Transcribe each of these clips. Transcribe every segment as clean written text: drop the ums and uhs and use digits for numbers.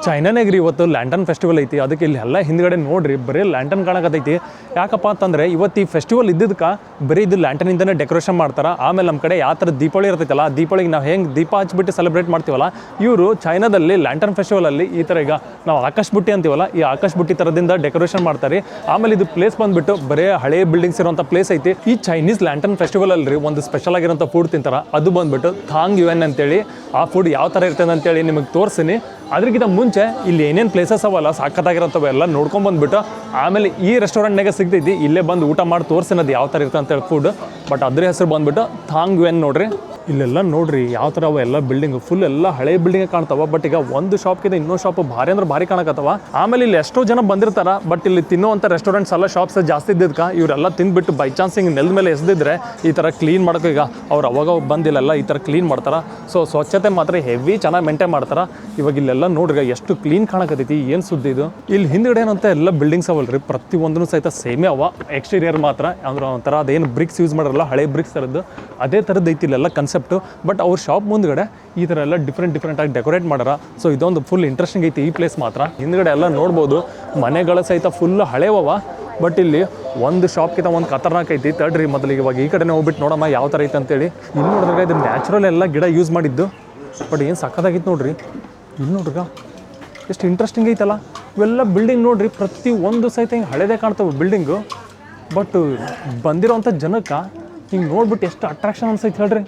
ಚೈನಾನಾಗ ರೀ ಇವತ್ತು lantern festival ಐತಿ. ಅದಕ್ಕೆ ಇಲ್ಲಿ ಎಲ್ಲ ಹಿಂದ್ಗಡೆ ನೋಡ್ರಿ ಬರೀ ಲ್ಯಾಂಟನ್ ಕಾಣಕತ್ತೈತಿ. ಯಾಕಪ್ಪ ಅಂತಂದರೆ ಇವತ್ತು ಈ ಫೆಸ್ಟಿವಲ್ ಇದ್ದಿದ್ದಕ್ಕೆ ಬರೀ ಇದು ಲ್ಯಾಂಟನಿಂದನೇ ಡೆಕೋರೇಷನ್ ಮಾಡ್ತಾರೆ. ಆಮೇಲೆ ನಮ್ಮ ಕಡೆ ಯಾವ ಥರ ದೀಪಾವಳಿ ಇರ್ತೈತಲ್ಲ, ದೀಪಾವಳಿಗೆ ನಾವು ಹೆಂಗೆ ದೀಪ ಹಚ್ಬಿಟ್ಟು ಸೆಲೆಬ್ರೇಟ್ ಮಾಡ್ತೀವಲ್ಲ, ಇವರು ಚೈನಾದಲ್ಲಿ ಲ್ಯಾಂಟನ್ ಫೆಸ್ಟಿವಲಲ್ಲಿ ಈ ಥರ ಈಗ ನಾವು ಆಕಾಶ ಬುಟ್ಟಿ ಅಂತೀವಲ್ಲ, ಈ ಆಕಾಶ ಬುಟ್ಟಿ ಥರದಿಂದ ಡೆಕೋರೇಷನ್ ಮಾಡ್ತಾರೆ. ಆಮೇಲೆ ಇದು ಪ್ಲೇಸ್ ಬಂದುಬಿಟ್ಟು ಬರೀ ಹಳೆ ಬಿಲ್ಡಿಂಗ್ಸ್ ಇರೋಂಥ ಪ್ಲೇಸ್ ಐತಿ. ಈ ಚೈನೀಸ್ ಲ್ಯಾಂಟನ್ ಫೆಸ್ಟಿವಲ್ ಅಲ್ರಿ ಒಂದು ಸ್ಪೆಷಲ್ ಆಗಿರೋಂಥ ಫುಡ್ ತಿಂತಾರೆ. ಅದು ಬಂದುಬಿಟ್ಟು ಥಾಂಗ್ ಯುವೆನ್ ಅಂತೇಳಿ. ಆ ಫುಡ್ ಯಾವ ಥರ ಇರ್ತದೆ ಅಂತೇಳಿ ನಿಮಗೆ ತೋರಿಸ್ತೀನಿ. ಅದಕ್ಕಿಂತ ಮುಂಚೆ ಇಲ್ಲಿ ಏನೇನು ಪ್ಲೇಸಸ್ ಅವಲ್ಲ ಸಾಕತ್ತಾಗಿರೋಂಥವು ಎಲ್ಲ ನೋಡ್ಕೊಂಡ್ಬಂದ್ಬಿಟ್ಟು ಆಮೇಲೆ ಈ ರೆಸ್ಟೋರೆಂಟ್ನಾಗ ಸಿಗ್ತೈತಿ, ಇಲ್ಲೇ ಬಂದು ಊಟ ಮಾಡಿ ತೋರಿಸಿನದು ಯಾವ ಥರ ಇರ್ತದೆ ಅಂತೇಳಿ ಫುಡ್. ಬಟ್ ಅದ್ರ ಹೆಸರು ಬಂದುಬಿಟ್ಟು ಥಾಂಗ್ ಯುವೆನ್ ನೋಡ್ರಿ. ಇಲ್ಲೆಲ್ಲ ನೋಡ್ರಿ ಯಾವ ಥರ ಅವ ಎಲ್ಲ ಬಿಲ್ಡಿಂಗ್ ಫುಲ್ ಎಲ್ಲ ಹಳೆ ಬಿಲ್ಡಿಂಗ್ ಕಾಣ್ತಾವ. ಬಟ್ ಈಗ ಒಂದು ಶಾಪ್ಗಿಂತ ಇನ್ನೊಂದು ಶಾಪ್ ಭಾರಿ ಅಂದ್ರೆ ಭಾರಿ ಕಾಣಕತ್ತವ. ಆಮೇಲೆ ಇಲ್ಲಿ ಎಷ್ಟೋ ಜನ ಬಂದಿರ್ತಾರ. ಬಟ್ ಇಲ್ಲಿ ತಿನ್ನುವಂಥ ರೆಸ್ಟೋರೆಂಟ್ಸ್ ಎಲ್ಲ ಶಾಪ್ಸ್ ಜಾಸ್ತಿ ಇದ್ದಿದ್ಕ ಇವರೆಲ್ಲ ತಿಂದ್ಬಿಟ್ಟು ಬೈ ಚಾನ್ಸ್ ಹಿಂಗೆ ನೆಲದ ಮೇಲೆ ಎಸ್ದಿದ್ರೆ ಈ ಥರ ಕ್ಲೀನ್ ಮಾಡೋಕೆ ಈಗ ಅವ್ರು ಅವಾಗ ಬಂದಿಲ್ಲ ಈ ಥರ ಕ್ಲೀನ್ ಮಾಡ್ತಾರೆ. ಸೊ ಸ್ವಚ್ಛತೆ ಮಾತ್ರ ಹೆವಿ ಚೆನ್ನಾಗಿ ಮೇಂಟೈನ್ ಮಾಡ್ತಾರೆ. ಇವಾಗ ಇಲ್ಲೆಲ್ಲ ನೋಡ್ರಿ ಎಷ್ಟು ಕ್ಲೀನ್ ಕಾಣಕತ್ತೈತಿ. ಏನು ಸುದ್ದಿ ಇದು. ಇಲ್ಲಿ ಹಿಂದ್ಗಡೆ ಏನಂತ ಎಲ್ಲ ಬಿಲ್ಡಿಂಗ್ಸ್ ಅವಲ್ರಿ, ಪ್ರತಿಯೊಂದೂ ಸಹಿತ ಸೇಮೇ ಅವ. ಎಕ್ಸ್ಟೀರಿಯರ್ ಮಾತ್ರ ಅಂದ್ರೆ ಒಂಥರ ಅದೇನು ಬ್ರಿಕ್ಸ್ ಯೂಸ್ ಮಾಡಲ್ಲ, ಹಳೆ ಬ್ರಿಕ್ಸ್ ಥರದ್ದು ಅದೇ ಥರದ್ದು ಐತಿ ಇಲ್ಲೆಲ್ಲ ಕನ್ಸೆಪ್ಟು. ಬಟ್ ಅವ್ರ ಶಾಪ್ ಮುಂದ್ಗಡೆ ಈ ಥರ ಎಲ್ಲ ಡಿಫ್ರೆಂಟ್ ಆಗಿ ಡೆಕೋರೇಟ್ ಮಾಡ್ಯಾರ. ಸೊ ಇದೊಂದು ಫುಲ್ ಇಂಟ್ರೆಸ್ಟಿಂಗ್ ಐತಿ ಈ ಪ್ಲೇಸ್ ಮಾತ್ರ. ಹಿಂದ್ಗಡೆ ಎಲ್ಲ ನೋಡ್ಬೋದು ಮನೆಗಳ ಸಹಿತ ಫುಲ್ ಹಳೆವವ. ಬಟ್ ಇಲ್ಲಿ ಒಂದು ಶಾಪ್ಗಿಂತ ಒಂದು ಖತರ್ನಾಕ್ ಐತಿ. ತಡ್ರಿ ಮೊದಲಿಗೆ ಇವಾಗ ಈ ಕಡೆನೇ ಹೋಗ್ಬಿಟ್ಟು ನೋಡಮ್ಮ ಯಾವ ಥರ ಐತೆ ಅಂತೇಳಿ. ಇಲ್ಲಿ ನೋಡಿದ್ರೆ ಇದು ನ್ಯಾಚುರಲ್ ಎಲ್ಲ ಗಿಡ ಯೂಸ್ ಮಾಡಿದ್ದು. ಬಟ್ ಏನು ಸಕ್ಕತ್ತಾಗಿತ್ತು ನೋಡ್ರಿ. ಇಲ್ಲಿ ನೋಡ್ರಿಗ ಎಷ್ಟು ಇಂಟ್ರೆಸ್ಟಿಂಗ್ ಐತಲ್ಲ. ಇವೆಲ್ಲ ಬಿಲ್ಡಿಂಗ್ ನೋಡ್ರಿ ಪ್ರತಿ ಒಂದು ಸಹಿತ ಹಿಂಗೆ ಹಳೇದೇ ಕಾಣ್ತವೆ ಬಿಲ್ಡಿಂಗು. ಬಟ್ ಬಂದಿರೋಂಥ ಜನಕ್ಕೆ ಹಿಂಗೆ ನೋಡ್ಬಿಟ್ಟು ಎಷ್ಟು ಅಟ್ರಾಕ್ಷನ್ ಅನ್ಸೈತೆ ಹೇಳ್ರಿ.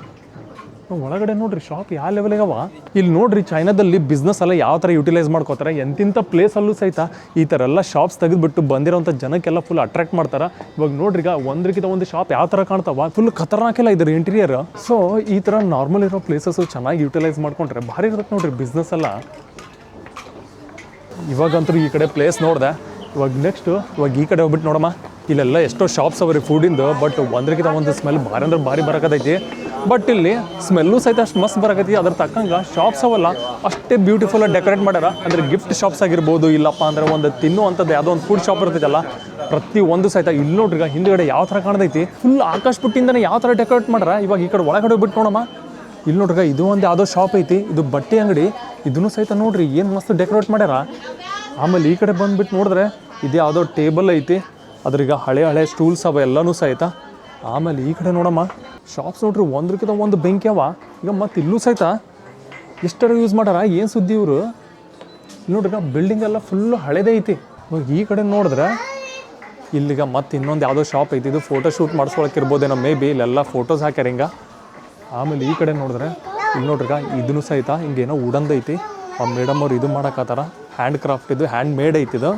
ಒಳಗಡೆ ನೋಡ್ರಿ ಶಾಪ್ ಯಾವ ಲೆವೆಲಿಗವ. ಇಲ್ಲಿ ನೋಡ್ರಿ ಚೈನಾದಲ್ಲಿ ಬಿಸ್ನೆಸ್ ಎಲ್ಲ ಯಾವ ಥರ ಯುಟಿಲೈಸ್ ಮಾಡ್ಕೋತಾರೆ. ಎಂತಿಂಥ ಪ್ಲೇಸಲ್ಲೂ ಸಹಿತ ಈ ಥರ ಎಲ್ಲ ಶಾಪ್ಸ್ ತೆಗೆದುಬಿಟ್ಟು ಬಂದಿರೋಂಥ ಜನಕ್ಕೆಲ್ಲ ಫುಲ್ ಅಟ್ರಾಕ್ಟ್ ಮಾಡ್ತಾರೆ. ಇವಾಗ ನೋಡ್ರಿ ಈಗ ಒಂದ್ರಿಗಿಂತ ಒಂದು ಶಾಪ್ ಯಾವ ಥರ ಕಾಣ್ತಾವ, ಫುಲ್ ಖತರ್ನಾಕೆಲ್ಲ ಇದ್ರ ಇಂಟೀರಿಯರ್. ಸೊ ಈ ಥರ ನಾರ್ಮಲ್ ಇರೋ ಪ್ಲೇಸಸ್ಸು ಚೆನ್ನಾಗಿ ಯುಟಿಲೈಸ್ ಮಾಡ್ಕೊಂಡ್ರೆ ಭಾರಿ ಇರುತ್ತೆ ನೋಡ್ರಿ ಬಿಸ್ನೆಸ್ ಎಲ್ಲ. ಇವಾಗಂತೂ ಈ ಕಡೆ ಪ್ಲೇಸ್ ನೋಡಿದೆ. ಇವಾಗ ಇವಾಗ ಈ ಕಡೆ ಹೋಗ್ಬಿಟ್ಟು ನೋಡಮ್ಮ. ಇಲ್ಲೆಲ್ಲ ಎಷ್ಟೋ ಶಾಪ್ಸ್ ಅವ್ರಿ ಫುಡಿಂದು. ಬಟ್ ಒಂದ್ರಿಗಿಂತ ಒಂದು ಸ್ಮೆಲ್ ಭಾರಿ ಅಂದ್ರೆ ಭಾರಿ ಬರಕತ್ತೈತಿ. ಬಟ್ ಇಲ್ಲಿ ಸ್ಮೆಲ್ಲು ಸಹಿತ ಅಷ್ಟು ಮಸ್ತ್ ಬರಕೈತಿ. ಅದ್ರ ತಕ್ಕಂಗೆ ಶಾಪ್ಸ್ ಅವಲ್ಲ ಅಷ್ಟೇ ಬ್ಯೂಟಿಫುಲ್ಲಾಗಿ ಡೆಕೋರೇಟ್ ಮಾಡ್ಯಾರ. ಅಂದರೆ ಗಿಫ್ಟ್ ಶಾಪ್ಸ್ ಆಗಿರ್ಬೋದು, ಇಲ್ಲಪ್ಪ ಅಂದರೆ ಒಂದು ತಿನ್ನುವಂಥದ್ದು ಯಾವುದೋ ಒಂದು ಫುಡ್ ಶಾಪ್ ಇರ್ತೈತಲ್ಲ, ಪ್ರತಿ ಒಂದು ಸಹಿತ ಇಲ್ಲಿ ನೋಡ್ರಿ ಹಿಂದ್ಗಡೆ ಯಾವ ಥರ ಕಾಣ್ತೈತಿ. ಫುಲ್ ಆಕಾಶ ಪುಟ್ಟಿಂದನೇ ಯಾವ ಥರ ಡೆಕೋರೇಟ್ ಮಾಡ್ಯಾರ. ಇವಾಗ ಈ ಕಡೆ ಒಳಗಡೆ ಹೋಗ್ಬಿಟ್ಟು ನೋಡಮ್ಮ. ಇಲ್ಲಿ ನೋಡ್ರಿ ಇದು ಒಂದು ಯಾವುದೋ ಶಾಪ್ ಐತಿ. ಇದು ಬಟ್ಟೆ ಅಂಗಡಿ. ಇದನ್ನು ಸಹಿತ ನೋಡ್ರಿ ಏನು ಮಸ್ತ್ ಡೆಕೋರೇಟ್ ಮಾಡ್ಯಾರ. ಆಮೇಲೆ ಈ ಕಡೆ ಬಂದುಬಿಟ್ಟು ನೋಡಿದ್ರೆ ಇದು ಯಾವುದೋ ಟೇಬಲ್ ಐತಿ. ಅದ್ರೀಗ ಹಳೆ ಸ್ಟೂಲ್ಸ್ ಅವ ಎಲ್ಲನೂ ಸಹಿತ. ಆಮೇಲೆ ಈ ಕಡೆ ನೋಡಮ್ಮ ಶಾಪ್ಸ್ ನೋಡ್ರಿ ಒಂದ್ರಕ್ಕಿಂತ ಒಂದು ಬೆಂಕಿ ಅವ. ಈಗ ಮತ್ತು ಇಲ್ಲೂ ಸಹಿತ ಎಷ್ಟರ ಯೂಸ್ ಮಾಡ್ಯಾರ. ಏನು ಸುದ್ದಿ ಇವರು. ಇಲ್ಲಿ ನೋಡ್ರಿ ಬಿಲ್ಡಿಂಗ್ ಎಲ್ಲ ಫುಲ್ಲು ಹಳೇದೇ ಐತಿ. ಇವಾಗ ಈ ಕಡೆ ನೋಡಿದ್ರೆ ಇಲ್ಲಿಗ ಮತ್ತು ಇನ್ನೊಂದು ಯಾವುದೋ ಶಾಪ್ ಐತಿ. ಇದು ಫೋಟೋ ಶೂಟ್ ಮಾಡಿಸ್ಕೊಳಕ್ಕೆ ಇರ್ಬೋದೇನೋ ಮೇ ಬಿ. ಇಲ್ಲೆಲ್ಲ ಫೋಟೋಸ್ ಹಾಕ್ಯಾರ ಹಿಂಗೆ. ಆಮೇಲೆ ಈ ಕಡೆ ನೋಡಿದ್ರೆ ಇಲ್ಲಿ ನೋಡ್ರಿಗ ಇದನ್ನು ಸಹಿತ ಹಿಂಗೇನೋ ಉಡಂದೈತಿ. ಆ ಮೇಡಮ್ ಅವ್ರು ಇದು ಮಾಡೋಕತ್ತಾರ. ಹ್ಯಾಂಡ್ ಕ್ರಾಫ್ಟ್ ಇದು, ಹ್ಯಾಂಡ್ ಮೇಡ್ ಐತಿದು.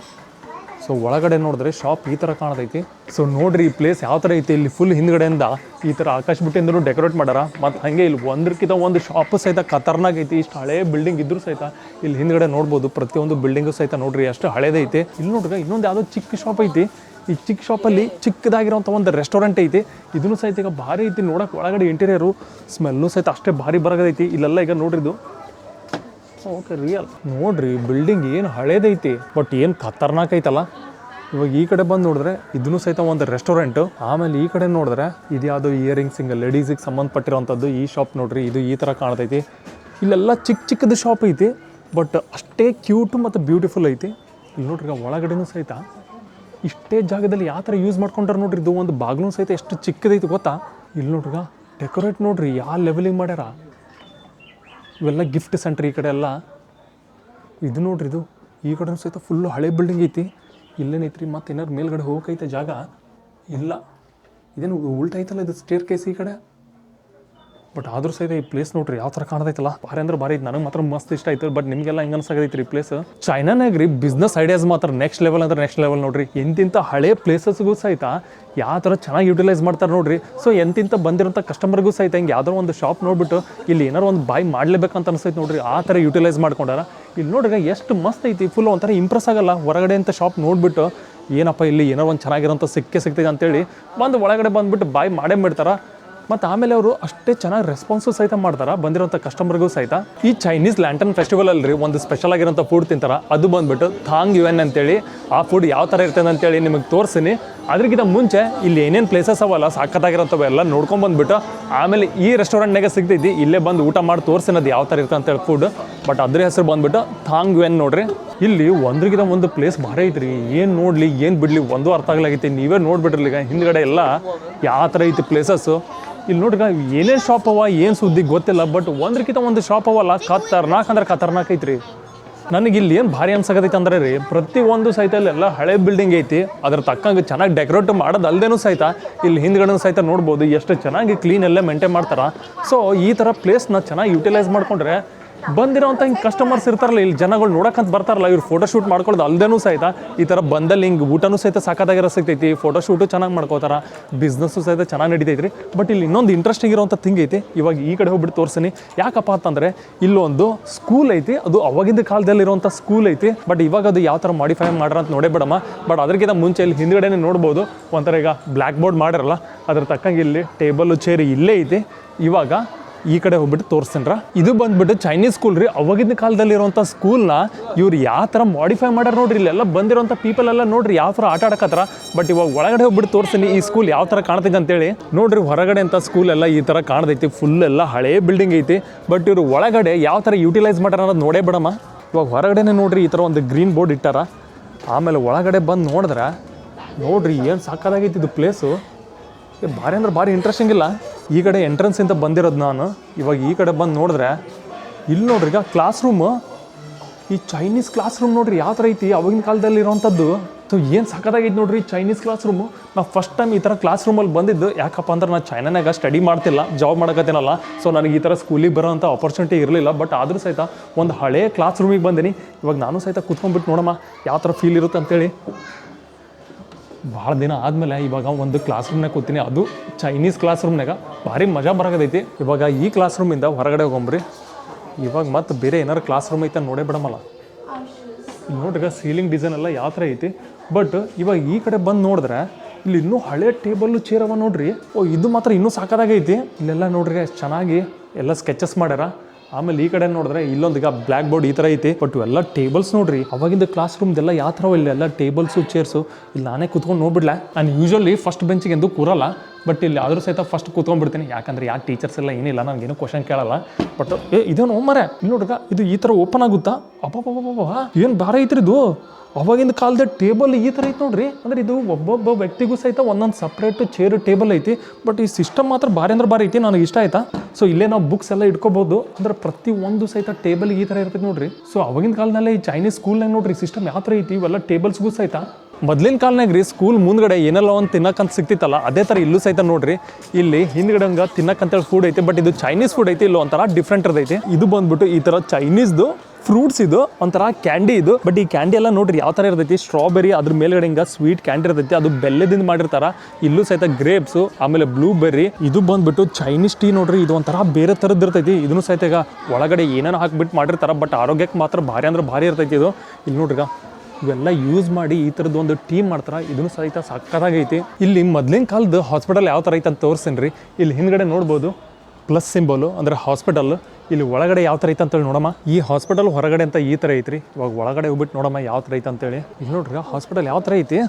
ಸೊ ಒಳಗಡೆ ನೋಡಿದ್ರೆ ಶಾಪ್ ಈ ಥರ ಕಾಣತೈತಿ. ಸೊ ನೋಡ್ರಿ ಈ ಪ್ಲೇಸ್ ಯಾವ ಥರ ಐತಿ. ಇಲ್ಲಿ ಫುಲ್ ಹಿಂದ್ಗಡೆಯಿಂದ ಈ ಥರ ಆಕಾಶ ಬುಟ್ಟಿಂದಲೂ ಡೆಕೋರೇಟ್ ಮಾಡ್ಯಾರ. ಮತ್ತು ಹಾಗೆ ಇಲ್ಲಿ ಒಂದ್ರಕ್ಕಿಂತ ಒಂದು ಶಾಪು ಸಹಿತ ಖತರ್ನಾಕ್ ಐತಿ. ಇಷ್ಟು ಹಳೆ ಬಿಲ್ಡಿಂಗ್ ಇದ್ರೂ ಸಹಿತ ಇಲ್ಲಿ ಹಿಂದ್ಗಡೆ ನೋಡ್ಬೋದು ಪ್ರತಿಯೊಂದು ಬಿಲ್ಡಿಂಗು ಸಹಿತ ನೋಡ್ರಿ ಅಷ್ಟು ಹಳೇದೈತಿ. ಇಲ್ಲಿ ನೋಡ್ರಿ ಇನ್ನೊಂದು ಯಾವುದೋ ಚಿಕ್ಕ ಶಾಪ್ ಐತಿ. ಈ ಚಿಕ್ಕ ಶಾಪಲ್ಲಿ ಚಿಕ್ಕದಾಗಿರೋಂಥ ಒಂದು ರೆಸ್ಟೋರೆಂಟ್ ಐತಿ. ಇದನ್ನು ಸಹಿತ ಈಗ ಭಾರಿ ಐತಿ ನೋಡೋಕೆ. ಒಳಗಡೆ ಇಂಟೀರಿಯರು ಸ್ಮೆಲ್ಲು ಸಹಿತ ಅಷ್ಟೇ ಭಾರಿ ಬರೋದೈತಿ. ಇಲ್ಲೆಲ್ಲ ಈಗ ನೋಡ್ರಿದು ಓಕೆ ರಿಯಲ್ ನೋಡ್ರಿ ಬಿಲ್ಡಿಂಗ್ ಏನು ಹಳೇದೈತಿ. ಬಟ್ ಏನು ಖತರ್ನಾಕ್ ಐತಲ್ಲ. ಇವಾಗ ಈ ಕಡೆ ಬಂದು ನೋಡಿದ್ರೆ ಇದನ್ನು ಸಹಿತ ಒಂದು ರೆಸ್ಟೋರೆಂಟು. ಆಮೇಲೆ ಈ ಕಡೆ ನೋಡಿದ್ರೆ ಇದು ಯಾವುದೋ ಇಯರಿಂಗ್ಸ್ ಹಿಂಗೆ ಲೇಡೀಸಿಗೆ ಸಂಬಂಧಪಟ್ಟಿರೋಂಥದ್ದು ಈ ಶಾಪ್ ನೋಡ್ರಿ. ಇದು ಈ ಥರ ಕಾಣ್ತೈತಿ. ಇಲ್ಲೆಲ್ಲ ಚಿಕ್ಕದು ಶಾಪ್ ಐತಿ. ಬಟ್ ಅಷ್ಟೇ ಕ್ಯೂಟು ಮತ್ತು ಬ್ಯೂಟಿಫುಲ್ ಐತಿ. ಇಲ್ಲಿ ನೋಡ್ರಿ ಒಳಗಡೆನೂ ಸಹಿತ ಇಷ್ಟೇ ಜಾಗದಲ್ಲಿ ಯಾವ ಥರ ಯೂಸ್ ಮಾಡ್ಕೊಂಡ್ರೆ ನೋಡ್ರಿ. ಇದು ಒಂದು ಬಾಗಿಲು ಸಹಿತ ಎಷ್ಟು ಚಿಕ್ಕದೈತಿ ಗೊತ್ತಾ. ಇಲ್ಲಿ ನೋಡ್ರಿಗ ಡೆಕೋರೇಟ್ ನೋಡ್ರಿ ಯಾವ ಲೆವೆಲಿಗೆ ಮಾಡ್ಯಾರ. ಇವೆಲ್ಲ ಗಿಫ್ಟ್ ಸೆಂಟ್ರ್ ಈ ಕಡೆ ಎಲ್ಲ. ಇದು ನೋಡ್ರಿ ಇದು ಈ ಕಡೆ ಸಹಿತ ಫುಲ್ಲು ಹಳೆ ಬಿಲ್ಡಿಂಗ್ ಐತಿ. ಇಲ್ಲೇನೈತ್ರಿ ಮತ್ತು ಏನಾರು ಮೇಲ್ಗಡೆ ಹೋಗೈತೆ ಜಾಗ ಇಲ್ಲ. ಇದೇನು ಉಲ್ಟಾ ಐತಲ್ಲ ಇದು ಸ್ಟೇರ್ ಕೇಸ್ ಈ ಕಡೆ. ಬಟ್ ಆದರೂ ಸಹಿತ ಈ ಪ್ಲೇಸ್ ನೋಡ್ರಿ ಯಾವ ಥರ ಕಾಣ್ತೈತಲ್ಲ. ಭಾರಿ ಅಂದ್ರೆ ಭಾರಿ ಐತೆ. ನನಗೆ ಮಾತ್ರ ಮಸ್ತ್ ಇಷ್ಟ ಆಯ್ತು. ಬಟ್ ನಿಮಗೆಲ್ಲ ಹೆಂಗೆ ಅನ್ಸಾಗೈತ್ರಿ ಈ ಪ್ಲೇಸ್. ಚೈನಾನಾಗ ರೀ ಬಿಸ್ನೆಸ್ ಐಡಿಯಾಸ್ ಮಾತ್ರ ನೆಕ್ಸ್ಟ್ ಲೆವೆಲ್ ಅಂದ್ರೆ ನೆಕ್ಸ್ಟ್ ಲೆವೆಲ್ ನೋಡ್ರಿ. ಎಂತಿಂಥ ಹಳೆ ಪ್ಲೇಸಸ್ಗೂ ಸಹಿತ ಯಾವ ಥರ ಚೆನ್ನಾಗಿ ಯುಟಿಲೈಸ್ ಮಾಡ್ತಾರೆ ನೋಡ್ರಿ. ಸೊ ಎಂತಿಂಥ ಬಂದಿರೋಂಥ ಕಸ್ಟಮರ್ಗೂ ಸಹಿತ ಹಿಂಗೆ ಯಾವ್ದಾರು ಒಂದು ಶಾಪ್ ನೋಡ್ಬಿಟ್ಟು ಇಲ್ಲಿ ಏನಾರು ಒಂದು ಬಾಯ್ ಮಾಡಲೇಬೇಕಂತ ಅನ್ಸೈತೆ ನೋಡ್ರಿ. ಆ ಥರ ಯುಟಿಲೈಸ್ ಮಾಡ್ಕೊಂಡಾರ. ಇಲ್ಲಿ ನೋಡ್ರಿ ಎಷ್ಟು ಮಸ್ತ್ ಐತಿ. ಫುಲ್ ಒಂಥರ ಇಂಪ್ರೆಸ್ ಆಗಲ್ಲ ಹೊರಗಡೆ ಅಂತ ಶಾಪ್ ನೋಡ್ಬಿಟ್ಟು. ಏನಪ್ಪ ಇಲ್ಲಿ ಏನೋ ಒಂದು ಚೆನ್ನಾಗಿರೋಂಥ ಸಿಗ್ತೈತೆ ಅಂತೇಳಿ ಬಂದು ಒಳಗಡೆ ಬಂದುಬಿಟ್ಟು ಬಾಯ್ ಮಾಡೇ ಬಿಡ್ತಾರೆ. ಮತ್ತು ಆಮೇಲೆ ಅವರು ಅಷ್ಟೇ ಚೆನ್ನಾಗಿ ರೆಸ್ಪಾನ್ಸು ಸಹಿತ ಮಾಡ್ತಾರೆ ಬಂದಿರೋಂಥ ಕಸ್ಟಮರ್ಗೂ ಸಹಿತ. ಈ ಚೈನೀಸ್ ಲ್ಯಾಂಟರ್ನ್ ಫೆಸ್ಟಿವಲ್ ಅಲ್ರಿ ಒಂದು ಸ್ಪೆಷಲ್ ಆಗಿರೋಂಥ ಫುಡ್ ತಿಂತಾರೆ, ಅದು ಬಂದ್ಬಿಟ್ಟು ಥಾಂಗ್ ಯುಎನ್ ಅಂತೇಳಿ. ಆ ಫುಡ್ ಯಾವ ಥರ ಇರ್ತದೆ ಅಂತೇಳಿ ನಿಮಗೆ ತೋರಿಸ್ತೀನಿ. ಅದಕ್ಕಿಂತ ಮುಂಚೆ ಇಲ್ಲಿ ಏನೇನು ಪ್ಲೇಸಸ್ ಅವಲ್ಲ ಸಾಕತ್ತಾಗಿರೋಂಥವು ಎಲ್ಲ ನೋಡ್ಕೊಂಡು ಬಂದುಬಿಟ್ಟು ಆಮೇಲೆ ಈ ರೆಸ್ಟೋರೆಂಟ್ನಾಗ ಸಿಗ್ತೈತಿ, ಇಲ್ಲೇ ಬಂದು ಊಟ ಮಾಡಿ ತೋರಿಸಿನದು ಯಾವ ಥರ ಇರ್ತದೆ ಅಂತೇಳಿ ಫುಡ್. ಬಟ್ ಅದ್ರ ಹೆಸರು ಬಂದುಬಿಟ್ಟು ಥಾಂಗ್ ಯುಎನ್ ನೋಡ್ರಿ. ಇಲ್ಲಿ ಒಂದ್ರಿಗಿಂತ ಒಂದು ಪ್ಲೇಸ್ ಭಾರಿ ಐತ್ರಿ, ಏನು ನೋಡಲಿ ಏನು ಬಿಡಲಿ ಒಂದು ಅರ್ಥ ಆಗ್ಲಾಗೈತಿ. ನೀವೇ ನೋಡ್ಬಿಟ್ರಲ್ಲ ಈಗ ಹಿಂದ್ಗಡೆ ಎಲ್ಲ ಯಾವ ಥರ ಐತಿ ಪ್ಲೇಸಸ್ಸು. ಇಲ್ಲಿ ನೋಡ್ರಿ ಏನೇನು ಶಾಪ್ ಅವ ಏನು ಸುದ್ದಿ ಗೊತ್ತಿಲ್ಲ, ಬಟ್ ಒಂದ್ರಕ್ಕಿಂತ ಒಂದು ಶಾಪ್ ಅವಲ್ಲ ಖತರ್ನಾಕ್ ಅಂದ್ರೆ ಖತರ್ನಾಕ್ ಐತ್ರಿ. ನನಗೆ ಇಲ್ಲಿ ಏನು ಭಾರಿ ಅನ್ಸಕತ್ತೈತೆ ಅಂದ್ರೆ ರೀ, ಪ್ರತಿಯೊಂದು ಸಹಿತ ಎಲ್ಲ ಹಳೆ ಬಿಲ್ಡಿಂಗ್ ಐತಿ, ಅದ್ರ ತಕ್ಕಂಗೆ ಚೆನ್ನಾಗಿ ಡೆಕೋರೇಟ್ ಮಾಡೋದು ಅಲ್ಲದೇನೂ ಸಹಿತ ಇಲ್ಲಿ ಹಿಂದ್ಗಡೆ ಸಹಿತ ನೋಡ್ಬೋದು ಎಷ್ಟು ಚೆನ್ನಾಗಿ ಕ್ಲೀನ್ ಎಲ್ಲ ಮೇಂಟೈನ್ ಮಾಡ್ತಾರೆ. ಸೊ ಈ ಥರ ಪ್ಲೇಸ್ನ ಚೆನ್ನಾಗಿ ಯುಟಿಲೈಸ್ ಮಾಡ್ಕೊಂಡ್ರೆ ಬಂದಿರೋಂಥ ಹಿಂಗೆ ಕಸ್ಟಮರ್ಸ್ ಇರ್ತಾರಲ್ಲ, ಇಲ್ಲಿ ಜನಗಳು ನೋಡೋಕ್ಕಂತ ಬರ್ತಾರಲ್ಲ, ಇವ್ರು ಫೋಟೋಶೂಟ್ ಮಾಡ್ಕೊಳ್ಳೋದು ಅಲ್ಲದೇನೂ ಸಹಿತ ಈ ಥರ ಬಂದಲ್ಲಿ ಹಿಂಗೆ ಊಟನೂ ಸಹಿತ ಸಾಕಾಗಿರೋ ಸಿಗ್ತೈತಿ, ಫೋಟೋಶೂಟು ಚೆನ್ನಾಗಿ ಮಾಡ್ಕೋತಾರೆ, ಬಿಸ್ನೆಸ್ಸು ಸಹಿತ ಚೆನ್ನಾಗಿ ನಡೀತೈತ್ರಿ. ಬಟ್ ಇಲ್ಲಿ ಇನ್ನೊಂದು ಇಂಟ್ರೆಸ್ಟಿಂಗ್ ಇರೋಂಥ ಥಿಂಗ್ ಐತಿ, ಇವಾಗ ಈ ಕಡೆ ಹೋಗ್ಬಿಟ್ಟು ತೋರಿಸ್ತೀನಿ. ಯಾಕಪ್ಪ ಅಂತಂದರೆ ಇಲ್ಲೊಂದು ಸ್ಕೂಲ್ ಐತಿ, ಅದು ಅವಾಗಿಂದ ಕಾಲದಲ್ಲಿರುವಂಥ ಸ್ಕೂಲ್ ಐತಿ. ಬಟ್ ಇವಾಗ ಅದು ಯಾವ ಥರ ಮಾಡಿಫೈ ಮಾಡ್ರ ಅಂತ ನೋಡೇ ಬಿಡಮ್ಮ. ಬಟ್ ಅದಕ್ಕಿಂತ ಮುಂಚೆ ಇಲ್ಲಿ ಹಿಂದ್ಗಡೆನೇ ನೋಡ್ಬೋದು ಒಂಥರ ಈಗ ಬ್ಲ್ಯಾಕ್ ಬೋರ್ಡ್ ಮಾಡಿರಲ್ಲ, ಅದ್ರ ತಕ್ಕಂಗೆ ಇಲ್ಲಿ ಟೇಬಲ್ ಚೇರ್ ಇಲ್ಲೇ ಐತಿ. ಇವಾಗ ಈ ಕಡೆ ಹೋಗ್ಬಿಟ್ಟು ತೋರಿಸ್ತೀನ್ರ. ಇದು ಬಂದ್ಬಿಟ್ಟು ಚೈನೀಸ್ ಸ್ಕೂಲ್ ರೀ, ಅವಾಗಿನ ಕಾಲದಲ್ಲಿರುವಂಥ ಸ್ಕೂಲ್ನ ಇವ್ರು ಯಾವ ಥರ ಮಾಡಿಫೈ ಮಾಡ್ಯಾರ ನೋಡ್ರಿ. ಇಲ್ಲೆಲ್ಲ ಬಂದಿರೋಂಥ ಪೀಪಲ್ ಎಲ್ಲ ನೋಡ್ರಿ ಯಾವ ಥರ ಆಟ ಆಡಕತ್ತಾರ. ಬಟ್ ಇವಾಗ ಒಳಗಡೆ ಹೋಗ್ಬಿಟ್ಟು ತೋರಿಸ್ತೀನಿ ಈ ಸ್ಕೂಲ್ ಯಾವ ಥರ ಕಾಣ್ತೈತೆ ಅಂತೇಳಿ. ನೋಡ್ರಿ ಹೊರಗಡೆ ಅಂತ ಸ್ಕೂಲ್ ಎಲ್ಲ ಈ ಥರ ಕಾಣ್ತೈತಿ, ಫುಲ್ ಎಲ್ಲ ಹಳೇ ಬಿಲ್ಡಿಂಗ್ ಐತಿ. ಬಟ್ ಇವರು ಒಳಗಡೆ ಯಾವ ಥರ ಯುಟಿಲೈಸ್ ಮಾಡ್ಯಾರ ಅನ್ನೋದು ನೋಡೇ ಬಿಡಮ್ಮ. ಇವಾಗ ಹೊರಗಡೆನೇ ನೋಡ್ರಿ ಈ ಥರ ಒಂದು ಗ್ರೀನ್ ಬೋರ್ಡ್ ಇಟ್ಟಾರ. ಆಮೇಲೆ ಒಳಗಡೆ ಬಂದು ನೋಡಿದ್ರೆ ನೋಡ್ರಿ ಏನು ಸಾಕಾಗೈತಿ ಇದು ಪ್ಲೇಸು, ಭಾರಿ ಅಂದ್ರೆ ಭಾರಿ ಇಂಟ್ರೆಸ್ಟಿಂಗ್ ಇಲ್ಲ. ಈ ಕಡೆ ಎಂಟ್ರೆನ್ಸಿಂದ ಬಂದಿರೋದು ನಾನು. ಇವಾಗ ಈ ಕಡೆ ಬಂದು ನೋಡಿದ್ರೆ ಇಲ್ಲಿ ನೋಡ್ರಿ ಈಗ ಕ್ಲಾಸ್ ರೂಮು, ಈ ಚೈನೀಸ್ ಕ್ಲಾಸ್ ರೂಮ್ ನೋಡ್ರಿ ಯಾವ ಥರ ಐತಿ ಅವಾಗಿನ ಕಾಲದಲ್ಲಿ ಇರೋವಂಥದ್ದು. ಸೊ ಏನು ಸಖತ್ತಾಗೈತಿ ನೋಡ್ರಿ ಚೈನೀಸ್ ಕ್ಲಾಸ್ ರೂಮು. ನಾವು ಫಸ್ಟ್ ಟೈಮ್ ಈ ಥರ ಕ್ಲಾಸ್ ರೂಮಲ್ಲಿ ಬಂದಿದ್ದು. ಯಾಕಪ್ಪ ಅಂದ್ರೆ ನಾನು ಚೈನಾನಾಗ ಸ್ಟಡಿ ಮಾಡ್ತಿಲ್ಲ, ಜಾಬ್ ಮಾಡಕತ್ತೀನಲ್ಲ, ಸೊ ನನಗೆ ಈ ಥರ ಸ್ಕೂಲಿಗೆ ಬರೋಂಥ ಆಪರ್ಚುನಿಟಿ ಇರಲಿಲ್ಲ. ಬಟ್ ಆದರೂ ಸಹಿತ ಒಂದು ಹಳೇ ಕ್ಲಾಸ್ ರೂಮಿಗೆ ಬಂದೀನಿ. ಇವಾಗ ನಾನು ಸಹಿತ ಕೂತ್ಕೊಂಡ್ಬಿಟ್ಟು ನೋಡಮ್ಮ ಯಾವ ಥರ ಫೀಲ್ ಇರುತ್ತೆ ಅಂತೇಳಿ. ಭಾಳ ದಿನ ಆದಮೇಲೆ ಇವಾಗ ಒಂದು ಕ್ಲಾಸ್ ರೂಮ್ನಾಗ ಕೂತೀನಿ, ಅದು ಚೈನೀಸ್ ಕ್ಲಾಸ್ ರೂಮ್ನಾಗ. ಭಾರಿ ಮಜಾ ಬರೋಕೈತಿ. ಇವಾಗ ಈ ಕ್ಲಾಸ್ ರೂಮಿಂದ ಹೊರಗಡೆ ಹೋಗಂಬ್ರಿ. ಇವಾಗ ಮತ್ತೆ ಬೇರೆ ಏನಾರು ಕ್ಲಾಸ್ ರೂಮ್ ಐತೆ ನೋಡೇ ಬಿಡಮಲ್ಲ. ನೋಡ್ರಿ ಸೀಲಿಂಗ್ ಡಿಸೈನ್ ಎಲ್ಲ ಯಾವ ಥರ ಐತಿ. ಬಟ್ ಇವಾಗ ಈ ಕಡೆ ಬಂದು ನೋಡಿದ್ರೆ ಇಲ್ಲಿ ಇನ್ನೂ ಹಳೆ ಟೇಬಲ್ಲು ಚೇರ್ ಅವ ನೋಡ್ರಿ. ಇದು ಮಾತ್ರ ಇನ್ನೂ ಸಾಕಾಗೈತಿ. ಇಲ್ಲೆಲ್ಲ ನೋಡ್ರಿ ಎಷ್ಟು ಚೆನ್ನಾಗಿ ಎಲ್ಲ ಸ್ಕೆಚಸ್ ಮಾಡ್ಯಾರ. ಆಮೇಲೆ ಈ ಕಡೆ ನೋಡಿದ್ರೆ ಇಲ್ಲೊಂದು ಈಗ ಬ್ಲ್ಯಾಕ್ ಬೋರ್ಡ್ ಈ ಥರ ಐತಿ. ಬಟ್ ಎಲ್ಲ ಟೇಬಲ್ಸ್ ನೋಡ್ರಿ ಅವಾಗಿಂದ ಕ್ಲಾಸ್ ರೂಮ್ದೆಲ್ಲ ಯಾವ ಥರ ಇಲ್ಲೆಲ್ಲ ಟೇಬಲ್ಸು ಚೇರ್ಸು. ಇಲ್ಲಿ ನಾನೇ ಕೂತ್ಕೊಂಡು ನೋಡ್ಬಿಡ್ಲ. ನಾನು ಯೂಶ್ವಲಿ ಫಸ್ಟ್ ಬೆಂಚಿಗೆ ಎಂದು ಕೂರಲ್ಲ, ಬಟ್ ಇಲ್ಲಿ ಆದರೂ ಸಹಿತ ಫಸ್ಟ್ ಕೂತ್ಕೊಂಡ್ಬಿಡ್ತೀನಿ. ಯಾಕಂದ್ರೆ ಯಾಕೆ ಟೀಚರ್ಸ್ ಎಲ್ಲ ಏನಿಲ್ಲ, ನನಗೇನು ಕ್ವಶನ್ ಕೇಳಲ್ಲ. ಬಟ್ ಇದೇನು ಮರೆ ಇಲ್ಲಿ ನೋಡ್ರಿ ಇದು ಈ ಥರ ಓಪನ್ ಆಗುತ್ತಾ? ಅಬ್ಬಬ್ಬಬ್ಬ ಏನು ಭಾರ ಐತ್ರಿ ಇದು. ಅವಾಗಿಂದ ಕಾಲದ ಟೇಬಲ್ ಈ ಥರ ಐತೆ ನೋಡ್ರಿ. ಅಂದರೆ ಇದು ಒಬ್ಬೊಬ್ಬ ವ್ಯಕ್ತಿಗೂ ಸಹಿತ ಒಂದೊಂದು ಸಪ್ರೇಟ್ ಚೇರ್ ಟೇಬಲ್ ಐತಿ. ಬಟ್ ಈ ಸಿಸ್ಟಮ್ ಮಾತ್ರ ಭಾರಿ ಅಂದ್ರೆ ಭಾರಿ ಐತಿ, ನನಗೆ ಇಷ್ಟ ಆಯ್ತಾ. ಸೊ ಇಲ್ಲೇ ನಾವು ಬುಕ್ಸ್ ಎಲ್ಲ ಇಟ್ಕೋಬಹುದು. ಅಂದ್ರೆ ಪ್ರತಿ ಒಂದು ಸಹಿತ ಟೇಬಲ್ ಈ ಥರ ಇರ್ತೈತೆ ನೋಡ್ರಿ. ಸೊ ಅವಾಗಿನ ಕಾಲದಲ್ಲೇ ಈ ಚೈನೀಸ್ ಸ್ಕೂಲ್ನಾಗ ನೋಡ್ರಿ ಸಿಸ್ಟಮ್ ಯಾವ ಥರ ಐತಿ. ಇವೆಲ್ಲ ಟೇಬಲ್ಸ್ಗೂ ಸಹಿತ ಮೊದಲಿನ ಕಾಲನಾಗ ರೀ ಸ್ಕೂಲ್ ಮುಂದ್ಗಡೆ ಏನೆಲ್ಲ ಒಂದು ತಿನ್ನಕ್ಕಂತ ಸಿಗ್ತಿತ್ತಲ್ಲ, ಅದೇ ಥರ ಇಲ್ಲೂ ಸಹಿತ ನೋಡ್ರಿ. ಇಲ್ಲಿ ಹಿಂದ್ಗಡೆ ಹಂಗೆ ತಿನ್ನಕ್ಕಂತೇಳಿ ಫುಡ್ ಐತಿ. ಬಟ್ ಇದು ಚೈನೀಸ್ ಫುಡ್ ಐತಿ, ಇಲ್ಲ ಒಂಥರ ಡಿಫ್ರೆಂಟ್ ಇರ್ತೈತಿ. ಇದು ಬಂದ್ಬಿಟ್ಟು ಈ ಥರ ಚೈನೀಸ್ದು ಫ್ರೂಟ್ಸ್, ಇದು ಒಂಥರ ಕ್ಯಾಂಡಿ ಇದು. ಬಟ್ ಈ ಕ್ಯಾಂಡಿ ಎಲ್ಲ ನೋಡ್ರಿ ಯಾವ ಥರ ಇರ್ತೈತಿ. ಸ್ಟ್ರಾಬೆರಿ ಅದ್ರ ಮೇಲ್ಗಡೆ ಹಿಂಗೆ ಸ್ವೀಟ್ ಕ್ಯಾಂಡಿ ಇರ್ತೈತಿ, ಅದು ಬೆಲ್ಲದಿಂದ ಮಾಡಿರ್ತಾರ. ಇಲ್ಲೂ ಸಹಿತ ಗ್ರೇಪ್ಸು, ಆಮೇಲೆ ಬ್ಲೂಬೆರ್ರಿ. ಇದು ಬಂದ್ಬಿಟ್ಟು ಚೈನೀಸ್ ಟೀ ನೋಡ್ರಿ. ಇದು ಒಂಥರ ಬೇರೆ ಥರದ್ದು ಇರ್ತೈತಿ. ಇದನ್ನು ಸಹಿತ ಈಗ ಒಳಗಡೆ ಏನೇನು ಹಾಕ್ಬಿಟ್ಟು ಮಾಡಿರ್ತಾರ. ಬಟ್ ಆರೋಗ್ಯಕ್ಕೆ ಮಾತ್ರ ಭಾರಿ ಅಂದ್ರೆ ಭಾರಿ ಇರ್ತೈತಿ ಇದು. ಇಲ್ಲಿ ನೋಡ್ರಿ ಇವೆಲ್ಲ ಯೂಸ್ ಮಾಡಿ ಈ ಥರದ್ದು ಒಂದು ಟೀ ಮಾಡ್ತಾರೆ. ಇದನ್ನು ಸಹಿತ ಸಕ್ಕತ್ತಾಗೈತಿ. ಇಲ್ಲಿ ಮೊದಲಿನ ಕಾಲದ ಹಾಸ್ಪಿಟಲ್ ಯಾವ ಥರ ಐತೆ ಅಂತ ತೋರಿಸ್ತೀನಿ ರೀ. ಇಲ್ಲಿ ಹಿಂದ್ಗಡೆ ನೋಡ್ಬೋದು ಪ್ಲಸ್ ಸಿಂಬಲು, ಅಂದರೆ ಹಾಸ್ಪಿಟಲ್. ಇಲ್ಲಿ ಒಳಗಡೆ ಯಾವ ಥರ ಐತೆ ಅಂತೇಳಿ ನೋಡಮ್ಮ. ಈ ಹಾಸ್ಪಿಟಲ್ ಹೊರಗಡೆ ಅಂತ ಈ ಥರ ಐತ್ರಿ. ಇವಾಗ ಒಳಗಡೆ ಹೋಗ್ಬಿಟ್ಟು ನೋಡಮ್ಮ ಯಾವ ಥರ ಐತೆ ಅಂತೇಳಿ. ಇಲ್ಲಿ ನೋಡ್ರಿ ಹಾಸ್ಪಿಟಲ್ ಯಾವ ಥರ ಐತಿ.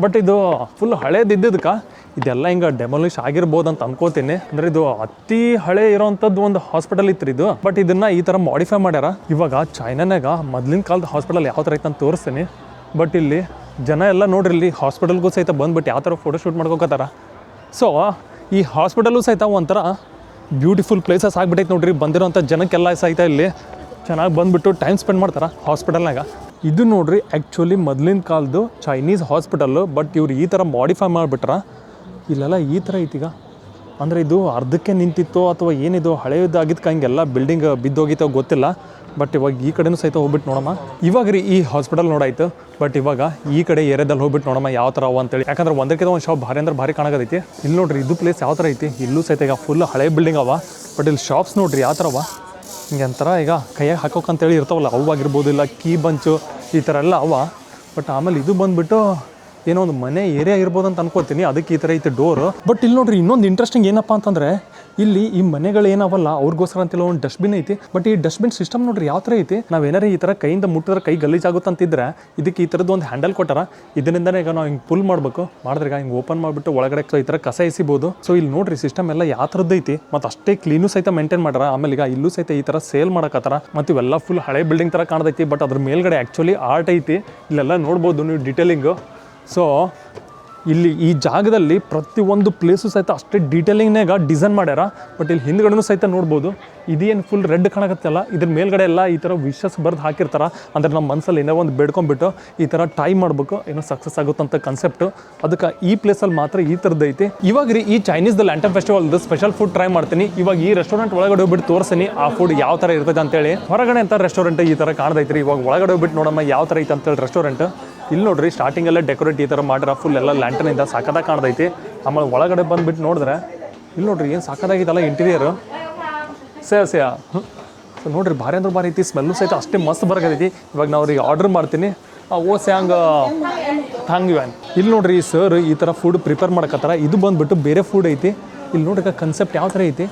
ಬಟ್ ಇದು ಫುಲ್ ಹಳೇದಿದ್ದಕ್ಕೆ ಇದೆಲ್ಲ ಹಿಂಗೆ ಡೆಮೊಲಿಷ್ ಆಗಿರ್ಬೋದು ಅಂತ ಅನ್ಕೋತೀನಿ. ಅಂದರೆ ಇದು ಅತಿ ಹಳೆ ಇರೋವಂಥದ್ದು ಒಂದು ಹಾಸ್ಪಿಟಲ್ ಇತ್ತು ಇದು. ಬಟ್ ಇದನ್ನು ಈ ಥರ ಮಾಡಿಫೈ ಮಾಡ್ಯಾರ. ಇವಾಗ ಚೈನಾನಾಗ ಮೊದಲಿನ ಕಾಲದ ಹಾಸ್ಪಿಟಲ್ ಯಾವ ಥರ ಐತೆ ಅಂತ ತೋರಿಸ್ತೀನಿ. ಬಟ್ ಇಲ್ಲಿ ಜನ ಎಲ್ಲ ನೋಡ್ರಿ ಇಲ್ಲಿ ಹಾಸ್ಪಿಟಲ್ಗೂ ಸಹಿತ ಬಂದ್ಬಿಟ್ಟು ಯಾವ ಥರ ಫೋಟೋಶೂಟ್ ಮಾಡ್ಕೋತಾರ. ಸೊ ಈ ಹಾಸ್ಪಿಟಲು ಸಹಿತ ಒಂಥರ ಬ್ಯೂಟಿಫುಲ್ ಪ್ಲೇಸಸ್ ಆಗಿಬಿಟ್ಟೈತೆ ನೋಡ್ರಿ. ಬಂದಿರೋಂಥ ಜನಕ್ಕೆಲ್ಲ ಸಹಿತ ಇಲ್ಲಿ ಚೆನ್ನಾಗಿ ಬಂದುಬಿಟ್ಟು ಟೈಮ್ ಸ್ಪೆಂಡ್ ಮಾಡ್ತಾರೆ ಹಾಸ್ಪಿಟಲ್ನಾಗ. ಇದು ನೋಡ್ರಿ ಆ್ಯಕ್ಚುಲಿ ಮೊದಲಿನ ಕಾಲದ್ದು ಚೈನೀಸ್ ಹಾಸ್ಪಿಟಲ್ಲು. ಬಟ್ ಇವ್ರು ಈ ಥರ ಮಾಡಿಫೈ ಮಾಡಿಬಿಟ್ರ. ಇಲ್ಲೆಲ್ಲ ಈ ಥರ ಐತೀಗ. ಅಂದರೆ ಇದು ಅರ್ಧಕ್ಕೆ ನಿಂತಿತ್ತೋ ಅಥವಾ ಏನಿದು ಹಳೆಯದಾಗಿದ್ದಕ್ಕೆ ಹಂಗೆಲ್ಲ ಬಿಲ್ಡಿಂಗ್ ಬಿದ್ದೋಗಿತ್ತೋ ಗೊತ್ತಿಲ್ಲ. ಬಟ್ ಇವಾಗ ಈ ಕಡೆನೂ ಸಹಿತ ಹೋಗ್ಬಿಟ್ಟು ನೋಡಮ್ಮ. ಇವಾಗ ರೀ ಈ ಹಾಸ್ಪಿಟಲ್ ನೋಡಾಯ್ತು. ಬಟ್ ಇವಾಗ ಈ ಕಡೆ ಏರಿಯಾದಲ್ಲಿ ಹೋಗ್ಬಿಟ್ಟು ನೋಡಮ್ಮ ಯಾವ ಥರ ಅವ ಅಂತೇಳಿ. ಯಾಕಂದ್ರೆ ಒಂದಕ್ಕಿಂತ ಒಂದು ಶಾಪ್ ಭಾರಿ ಅಂದ್ರೆ ಭಾರಿ ಕಾಣಕತ್ತೈತಿ. ಇಲ್ಲಿ ನೋಡ್ರಿ ಇದು ಪ್ಲೇಸ್ ಯಾವ ಥರ ಐತಿ. ಇಲ್ಲೂ ಸಹಿತ ಈಗ ಫುಲ್ ಹಳೆ ಬಿಲ್ಡಿಂಗ್ ಅವ. ಬಟ್ ಇಲ್ಲಿ ಶಾಪ್ಸ್ ನೋಡ್ರಿ ಯಾವ ಥರ ಅವ. ಹಿಂಗೆ ಒಂಥರ ಈಗ ಕೈಯಾಗ ಹಾಕೋಕಂತೇಳಿ ಇರ್ತಾವಲ್ಲ ಅವು ಆಗಿರ್ಬೋದು, ಇಲ್ಲ ಕೀ ಬಂಚು ಈ ಥರ ಎಲ್ಲ ಅವ. ಬಟ್ ಆಮೇಲೆ ಇದು ಬಂದುಬಿಟ್ಟು ಏನೋ ಒಂದು ಮನೆ ಏರಿಯಾ ಇರ್ಬೋದು ಅಂತ ಅನ್ಕೋತೀನಿ, ಅದಕ್ಕೆ ಈ ಥರ ಐತೆ ಡೋರು. ಬಟ್ ಇಲ್ಲಿ ನೋಡ್ರಿ ಇನ್ನೊಂದು ಇಂಟ್ರೆಸ್ಟಿಂಗ್ ಏನಪ್ಪ ಅಂತಂದರೆ ಇಲ್ಲಿ ಈ ಮನೆಗಳು ಏನವಲ್ಲ ಅವ್ರಿಗೋಸ್ಕರ ಅಂತೆಲ್ಲ ಒಂದು ಡಸ್ಟ್ಬಿನ್ ಐತಿ. ಬಟ್ ಈ ಡಸ್ಟ್ಬಿನ್ ಸಿಸ್ಟಮ್ ನೋಡ್ರಿ ಯಾವ ಥರ ಐತಿ, ನಾವೇನಾರ ಈ ಥರ ಕೈಯಿಂದ ಮುಟ್ಟಿದ್ರೆ ಕೈ ಗಲೀಜಾಗುತ್ತಂತಿದ್ರೆ ಇದಕ್ಕೆ ಈ ಥರದ್ದು ಒಂದು ಹ್ಯಾಂಡಲ್ ಕೊಟ್ಟಾರ. ಇದರಿಂದನೇ ಈಗ ನಾವು ಹಿಂಗೆ ಪುಲ್ ಮಾಡಬೇಕು, ಮಾಡಿದ್ರೆ ಈಗ ಹಿಂಗೆ ಓಪನ್ ಮಾಡಿಬಿಟ್ಟು ಒಳಗಡೆ ಈ ಥರ ಕಸ ಎಸಿಬೋದು. ಸೊ ಇಲ್ಲಿ ನೋಡ್ರಿ ಸಿಸ್ಟಮ್ ಎಲ್ಲ ಯಾವ ಥರದ್ದು ಐತಿ, ಮತ್ತು ಅಷ್ಟೇ ಕ್ಲೀನು ಸಹಿತ ಮೇಂಟೈನ್ ಮಾಡ್ಯಾರ. ಆಮೇಲೆ ಈಗ ಇಲ್ಲೂ ಸಹಿತ ಈ ಥರ ಸೇಲ್ ಮಾಡಕತ್ತಾರ. ಮತ್ತು ಇವೆಲ್ಲ ಫುಲ್ ಹಳೆ ಬಿಲ್ಡಿಂಗ್ ಥರ ಕಾಣ್ತೈತಿ, ಬಟ್ ಅದ್ರ ಮೇಲ್ಗಡೆ ಆ್ಯಕ್ಚುಲಿ ಆರ್ಟ್ ಐತಿ. ಇಲ್ಲೆಲ್ಲ ನೋಡ್ಬೋದು ನೀವು ಡೀಟೇಲಿಂಗು. ಸೊ ಇಲ್ಲಿ ಈ ಜಾಗದಲ್ಲಿ ಪ್ರತಿಯೊಂದು ಪ್ಲೇಸು ಸಹಿತ ಅಷ್ಟೇ ಡೀಟೇಲಿಂಗ್ನಾಗ ಡಿಸೈನ್ ಮಾಡ್ಯಾರ. ಬಟ್ ಇಲ್ಲಿ ಹಿಂದ್ಗಡೆನೂ ಸಹಿತ ನೋಡ್ಬೋದು, ಇದೇನು ಫುಲ್ ರೆಡ್ ಕಾಣಕತ್ತಲ್ಲ, ಇದ್ರ ಮೇಲ್ಗಡೆ ಎಲ್ಲ ಈ ಥರ ವಿಶಸ್ ಬರ್ದು ಹಾಕಿರ್ತಾರೆ. ಅಂದರೆ ನಮ್ಮ ಮನಸ್ಸಲ್ಲಿ ಏನೋ ಒಂದು ಬೇಡ್ಕೊಂಡ್ಬಿಟ್ಟು ಈ ಥರ ಟೈ ಮಾಡಬೇಕು, ಏನೋ ಸಕ್ಸಸ್ ಆಗುತ್ತಂತ ಕಾನ್ಸೆಪ್ಟು. ಅದಕ್ಕೆ ಈ ಪ್ಲೇಸಲ್ಲಿ ಮಾತ್ರ ಈ ಥರದ್ದು ಐತಿ. ಇವಾಗ ರೀ ಈ ಚೈನೀಸ್ದು ಲ್ಯಾಂಟನ್ ಫೆಸ್ಟಿವಲ್ದು ಸ್ಪೆಷಲ್ ಫುಡ್ ಟ್ರೈ ಮಾಡ್ತೀನಿ. ಇವಾಗ ಈ ರೆಸ್ಟೋರೆಂಟ್ ಒಳಗಡೆ ಹೋಗ್ಬಿಟ್ಟು ತೋರಿಸ್ತೀನಿ ಆ ಫುಡ್ ಯಾವ ಥರ ಇರ್ತದೆ ಅಂತೇಳಿ. ಹೊರಗಡೆ ಅಂತ ರೆಸ್ಟೋರೆಂಟ್ ಈ ಥರ ಕಾಣ್ದೈತ್ರಿ. ಇವಾಗ ಒಳಗಡೆ ಹೋಗ್ಬಿಟ್ಟು ನೋಡಮ್ಮ ಯಾವ ಥರ ಐತೆ ಅಂತೇಳಿ ರೆಸ್ಟೋರೆಂಟ್. ಇಲ್ಲಿ ನೋಡ್ರಿ ಸ್ಟಾರ್ಟಿಂಗೆಲ್ಲ ಡೆಕೋರೇಟ್ ಈ ಥರ ಮಾಡ್ಯಾರ, ಫುಲ್ ಎಲ್ಲ ಲ್ಯಾಂಟನಿಂದ ಸಾಕದಾಗಿ ಕಾಣ್ದೈತಿ. ಆಮೇಲೆ ಒಳಗಡೆ ಬಂದುಬಿಟ್ಟು ನೋಡಿದ್ರೆ ಇಲ್ಲಿ ನೋಡ್ರಿ ಏನು ಸಾಕದಾಗಿತ್ತಲ್ಲ ಇಂಟೀರಿಯರು. ಸೇಯ ಸೊ ನೋಡ್ರಿ ಭಾರಿ ಅಂದ್ರೆ ಭಾರಿ ಐತಿ, ಸ್ಮೆಲ್ಲು ಸಹಿತ ಅಷ್ಟೇ ಮಸ್ತ್ ಬರಕೈತಿ. ಇವಾಗ ನಾವು ಅವ್ರಿಗೆ ಆರ್ಡ್ರ್ ಮಾಡ್ತೀನಿ, ಓ ಸ್ಯಾಂಗ್ ಥ್ಯಾಂಗ್ ವ್ಯಾನ್. ಇಲ್ಲಿ ನೋಡ್ರಿ ಸರ್ ಈ ಥರ ಫುಡ್ ಪ್ರಿಪೇರ್ ಮಾಡಕತ್ತಾರ. ಇದು ಬಂದುಬಿಟ್ಟು ಬೇರೆ ಫುಡ್ ಐತಿ. ಇಲ್ಲಿ ನೋಡ್ರಿ ಕನ್ಸೆಪ್ಟ್ ಯಾವ ಥರ ಐತಿ,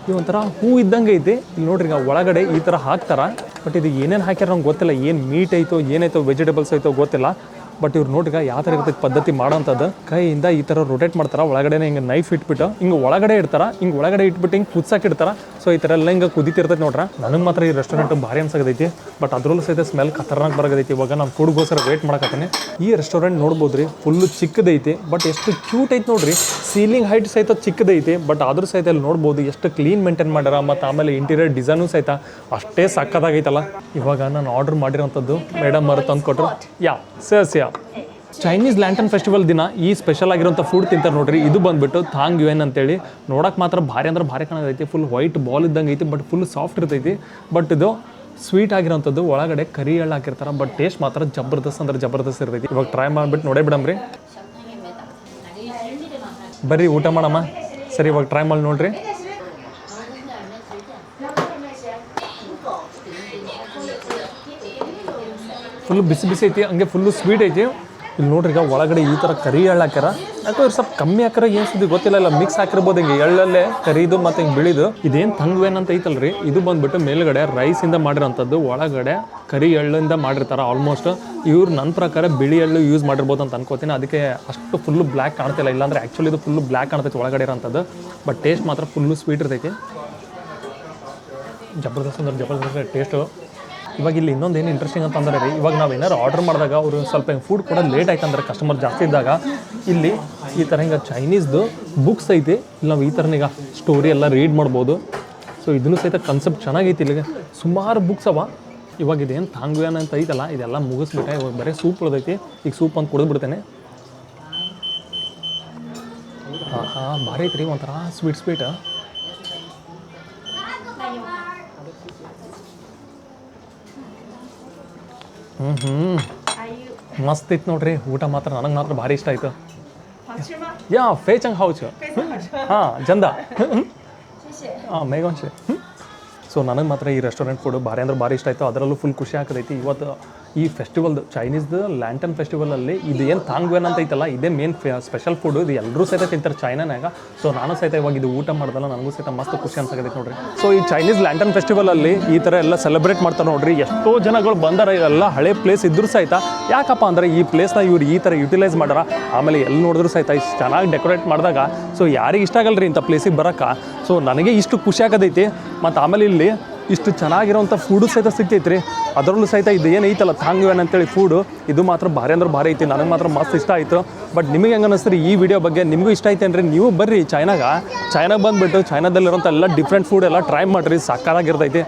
ಇದು ಒಂಥರ ಹೂ ಇದ್ದಂಗೆ ಐತಿ. ಇಲ್ಲಿ ನೋಡ್ರಿ ಈಗ ಒಳಗಡೆ ಈ ಥರ ಹಾಕ್ತಾರ. ಬಟ್ ಇದು ಏನೇನು ಹಾಕ್ಯಾರ ನಂಗೆ ಗೊತ್ತಿಲ್ಲ, ಏನು ಮೀಟ್ ಐತೋ ಏನೈತೋ ವೆಜಿಟೇಬಲ್ಸ್ ಐತೋ ಗೊತ್ತಿಲ್ಲ. ಬಟ್ ಇವ್ರು ನೋಡ್ರಿ ಯಾವ ಥರ ಇರ್ತೈತೆ ಪದ್ಧತಿ ಮಾಡೋಂಥದ್ದು. ಕೈಯಿಂದ ಈ ಥರ ರೊಟೇಟ್ ಮಾಡ್ತಾರೆ. ಒಳಗಡೆ ಹಿಂಗೆ ನೈಫ್ ಇಟ್ಬಿಟ್ಟು ಹಿಂಗೆ ಒಳಗಡೆ ಇಡ್ತಾರೆ, ಹಿಂಗೆ ಒಳಗಡೆ ಇಟ್ಬಿಟ್ಟು ಹಿಂಗೆ ಕುದಿಸಾಕಿಡ್ತಾರೆ. ಸೊ ಈ ಥರ ಎಲ್ಲ ಹಿಂಗೆ ಕುದಿತಿರ್ತೈತೆ ನೋಡ್ರಿ. ನನಗೆ ಮಾತ್ರ ಈ ರೆಸ್ಟೋರೆಂಟ್ ಭಾರಿ ಅನ್ಸಕತೈತಿ. ಬಟ್ ಅದ್ರಲ್ಲೂ ಸಹಿತ ಸ್ಮೆಲ್ ಖತರ್ನಾಕ್ ಬರಕತೈತಿ. ಇವಾಗ ನಾನು ಫುಡ್ಗೋಸ್ಕರ ವೇಟ್ ಮಾಡಕತ್ತೀನಿ. ಈ ರೆಸ್ಟೋರೆಂಟ್ ನೋಡ್ಬೋದು ರೀ, ಫುಲ್ಲು ಚಿಕ್ಕದೈತಿ. ಬಟ್ ಎಷ್ಟು ಕ್ಯೂಟ್ ಐತೆ ನೋಡ್ರಿ, ಸೀಲಿಂಗ್ ಹೈಟ್ ಸಹಿತ ಚಿಕ್ಕದೈತಿ. ಬಟ್ ಆದ್ರೂ ಸಹಿತ ಇಲ್ಲಿ ನೋಡ್ಬೋದು ಎಷ್ಟು ಕ್ಲೀನ್ ಮೇಂಟೈನ್ ಮಾಡ್ಯಾರ. ಮತ್ತು ಆಮೇಲೆ ಇಂಟೀರಿಯರ್ ಡಿಸೈನು ಸಹಿತ ಅಷ್ಟೇ ಸಕ್ಕದಾಗೈತಲ್ಲ. ಇವಾಗ ನಾನು ಆರ್ಡ್ರ್ ಮಾಡಿರೋಂಥದ್ದು ಮೇಡಮ್ ಅವರು ತಂದು ಕೊಟ್ಟರು. ಯಾ ಚೈನೀಸ್ ಲ್ಯಾಂಟನ್ ಫೆಸ್ಟಿವಲ್ ದಿನ ಈ ಸ್ಪೆಷಲ್ ಆಗಿರೋಂಥ ಫುಡ್ ತಿಂತಾರೆ ನೋಡ್ರಿ. ಇದು ಬಂದುಬಿಟ್ಟು ಥಾಂಗ್ ಯುವೆನ್ ಅಂತೇಳಿ. ನೋಡೋಕೆ ಮಾತ್ರ ಭಾರಿ ಅಂದ್ರೆ ಭಾರಿ ಕಾಣತೈತಿ. ಫುಲ್ ವೈಟ್ ಬಾಲ್ ಇದ್ದಂಗೆ ಐತಿ, ಬಟ್ ಫುಲ್ ಸಾಫ್ಟ್ ಇರ್ತೈತಿ. ಬಟ್ ಇದು ಸ್ವೀಟ್ ಆಗಿರೋಂಥದ್ದು, ಒಳಗಡೆ ಕರಿ ಎಳ್ಳು ಹಾಕಿರ್ತಾರೆ. ಬಟ್ ಟೇಸ್ಟ್ ಮಾತ್ರ ಜಬರ್ದಸ್ತ್ ಅಂದ್ರೆ ಜಬರ್ದಸ್ತ್ ಇರ್ತೈತಿ. ಇವಾಗ ಟ್ರೈ ಮಾಡಿಬಿಟ್ಟು ನೋಡೇ ಬಿಡಮ್ರಿ. ಬರ್ರಿ ಊಟ ಮಾಡಮ್ಮ. ಸರಿ ಇವಾಗ ಟ್ರೈ ಮಾಡಿ ನೋಡ್ರಿ. ಫುಲ್ಲು ಬಿಸಿ ಬಿಸಿ ಐತಿ, ಹಂಗೆ ಫುಲ್ಲು ಸ್ವೀಟ್ ಐತಿ. ಇಲ್ಲಿ ನೋಡ್ರಿ ಈಗ ಒಳಗಡೆ ಈ ಥರ ಕರಿ ಎಳ್ಳು ಹಾಕ್ಯಾರ. ಯಾಕೋ ಇವ್ರು ಸ್ವಲ್ಪ ಕಮ್ಮಿ ಹಾಕ್ಯಾರ ಏನು ಸುದ್ದಿ ಗೊತ್ತಿಲ್ಲ, ಇಲ್ಲ ಮಿಕ್ಸ್ ಹಾಕಿರ್ಬೋದು. ಹಿಂಗೆ ಎಳ್ಳಲ್ಲೇ ಕರಿದು ಮತ್ತು ಹಿಂಗೆ ಬಿಳಿದು. ಇದೇನು ಥಂಗ್ವೇನ್ ಅಂತ ಐತಲ್ರಿ, ಇದು ಬಂದುಬಿಟ್ಟು ಮೇಲ್ಗಡೆ ರೈಸಿಂದ ಮಾಡಿರೋಂಥದ್ದು, ಒಳಗಡೆ ಕರಿ ಎಳ್ಳಿಂದ ಮಾಡಿರ್ತಾರೆ. ಆಲ್ಮೋಸ್ಟ್ ಇವ್ರು ನನ್ನ ಪ್ರಕಾರ ಬಿಳಿ ಎಳ್ಳು ಯೂಸ್ ಮಾಡಿರ್ಬೋದು ಅಂತ ಅನ್ಕೋತೀನಿ. ಅದಕ್ಕೆ ಅಷ್ಟು ಫುಲ್ಲು ಬ್ಲ್ಯಾಕ್ ಕಾಣ್ತಿಲ್ಲ. ಇಲ್ಲಾಂದರೆ ಆ್ಯಕ್ಚುಲಿ ಇದು ಫುಲ್ಲು ಬ್ಲ್ಯಾಕ್ ಕಾಣ್ತೈತಿ ಒಳಗಡೆ ಇರೋಂಥದ್ದು. ಬಟ್ ಟೇಸ್ಟ್ ಮಾತ್ರ ಫುಲ್ಲು ಸ್ವೀಟ್ ಇರ್ತೈತಿ. ಜಬರ್ದಸ್ತ್ ಅಂದ್ರೆ ಜಬರ್ದಸ್ತ್ ಟೇಸ್ಟು. ಇವಾಗ ಇಲ್ಲಿ ಇನ್ನೊಂದು ಏನು ಇಂಟ್ರೆಸ್ಟಿಂಗ್ ಅಂತ ಅಂದ್ರೆ ರೀ, ಇವಾಗ ನಾವು ಏನಾರು ಆರ್ಡರ್ ಮಾಡಿದಾಗ ಅವರು ಸ್ವಲ್ಪ ಹಿಂಗೆ ಫುಡ್ ಕೂಡ ಲೇಟ್ ಆಯ್ತು ಅಂದ್ರೆ ಕಸ್ಟಮರ್ ಜಾಸ್ತಿ ಇದ್ದಾಗ ಇಲ್ಲಿ ಈ ಥರ ಹಿಂಗೆ ಚೈನೀಸ್ದು ಬುಕ್ಸ್ ಐತಿ. ಇಲ್ಲಿ ನಾವು ಈ ಥರನೀಗ ಸ್ಟೋರಿ ಎಲ್ಲ ರೀಡ್ ಮಾಡ್ಬೋದು. ಸೊ ಇದನ್ನು ಸಹಿತ ಕನ್ಸೆಪ್ಟ್ ಚೆನ್ನಾಗೈತಿ. ಇಲ್ಲಿಗೆ ಸುಮಾರು ಬುಕ್ಸ್ ಅವ. ಇವಾಗ ಇದೇನು ಥಾಂಗ್ವ್ಯಾನ್ ಅಂತ ಐತಲ್ಲ, ಇದೆಲ್ಲ ಮುಗಿಸ್ಬಿಟ್ಟೆ. ಇವಾಗ ಬರೀ ಸೂಪ್ ಉಳಿದೈತಿ. ಈಗ ಸೂಪ್ ಅಂತ ಕುಡಿದ್ಬಿಡ್ತೇನೆ. ಭಾರಿ ಐತ್ರಿ, ಒಂಥರ ಸ್ವೀಟ್. ಮಸ್ತ್ ಇತ್ತು ನೋಡ್ರಿ. ಊಟ ಮಾತ್ರ ನನಗೆ ಮಾತ್ರ ಭಾರಿ ಇಷ್ಟ ಆಯಿತು. ಫೇಚಂಗ್ ಹೌಚ್ ಜಂದ ಮೇಘವಂಶಿ. ಸೊ ನನಗೆ ಮಾತ್ರ ಈ ರೆಸ್ಟೋರೆಂಟ್ ಫುಡ್ ಭಾರಿ ಅಂದ್ರೆ ಭಾರಿ ಇಷ್ಟ ಆಯಿತು. ಅದರಲ್ಲೂ ಫುಲ್ ಖುಷಿ ಆಗ್ತೈತಿ. ಇವತ್ತು ಈ ಫೆಸ್ಟಿವಲ್ದು ಚೈನೀಸ್ದು ಲ್ಯಾಂಟನ್ ಫೆಸ್ಟಿವಲಲ್ಲಿ ಇದು ಏನು ಥಾಂಗ್ವೇನ್ ಅಂತ ಐತಲ್ಲ, ಇದೇ ಮೇನ್ ಸ್ಪೆಷಲ್ ಫುಡ್. ಇದು ಎಲ್ಲರೂ ಸಹಿತ ತಿಂತಾರೆ ಚೈನಾನಾಗ. ಸೊ ನಾನು ಸಹಿತ ಇವಾಗ ಇದು ಊಟ ಮಾಡ್ದಲ್ಲ, ನನಗೂ ಸಹಿತ ಮಸ್ತ್ ಖುಷಿ ಅನ್ಸಕೈತಿ ನೋಡ್ರಿ. ಸೊ ಈ ಚೈನೀಸ್ ಲ್ಯಾಂಟನ್ ಫೆಸ್ಟಿವಲಲ್ಲಿ ಈ ಥರ ಎಲ್ಲ ಸೆಲೆಬ್ರೇಟ್ ಮಾಡ್ತಾರೆ ನೋಡ್ರಿ. ಎಷ್ಟೋ ಜನಗಳು ಬಂದಾರ. ಎಲ್ಲ ಹಳೆ ಪ್ಲೇಸ್ ಇದ್ರೂ ಸಹಿತ ಯಾಕಪ್ಪ ಅಂದರೆ ಈ ಪ್ಲೇಸ್ನ ಇವ್ರು ಈ ಥರ ಯುಟಿಲೈಸ್ ಮಾಡ್ಯಾರ. ಆಮೇಲೆ ಎಲ್ಲಿ ನೋಡಿದ್ರು ಸಹಿತ ಇಷ್ಟು ಚೆನ್ನಾಗಿ ಡೆಕೋರೇಟ್ ಮಾಡಿದಾಗ ಸೊ ಯಾರಿಗೆ ಇಷ್ಟ ಆಗಲ್ಲ ರೀ ಇಂಥ ಪ್ಲೇಸಿಗೆ ಬರೋಕ್ಕೆ. ಸೊ ನನಗೆ ಇಷ್ಟು ಖುಷಿ ಆಗದೈತಿ. ಮತ್ತು ಆಮೇಲೆ ಇಲ್ಲಿ ಇಷ್ಟು ಚೆನ್ನಾಗಿರೋಂಥ ಫುಡು ಸಹಿತ ಸಿಗ್ತೈತೆ ರೀ. ಅದರಲ್ಲೂ ಸಹಿತ ಇದು ಏನು ಐತಲ್ಲ ಥಾಂಗ್ವ್ಯಾನ್ ಅಂತೇಳಿ ಫುಡು, ಇದು ಮಾತ್ರ ಭಾರಿ ಅಂದ್ರೆ ಭಾರಿ ಐತಿ. ನನಗೆ ಮಾತ್ರ ಮಸ್ತ್ ಇಷ್ಟ ಆಯಿತು. ಬಟ್ ನಿಮಗೆ ಹೆಂಗೆ ಅನ್ನಿಸ್ತೀರಿ ಈ ವಿಡಿಯೋ ಬಗ್ಗೆ? ನಿಮಗೂ ಇಷ್ಟ ಐತೇನ್ರಿ? ನೀವು ಬರ್ರಿ ಚಾಯ್ನಾಗೆ ಬಂದುಬಿಟ್ಟು ಚೈನಾದಲ್ಲಿರೋಂಥ ಎಲ್ಲ ಡಿಫ್ರೆಂಟ್ ಫುಡ್ ಎಲ್ಲ ಟ್ರೈ ಮಾಡಿರಿ, ಸಕ್ಕತ್ತಾಗಿರ್ತೈತಿ.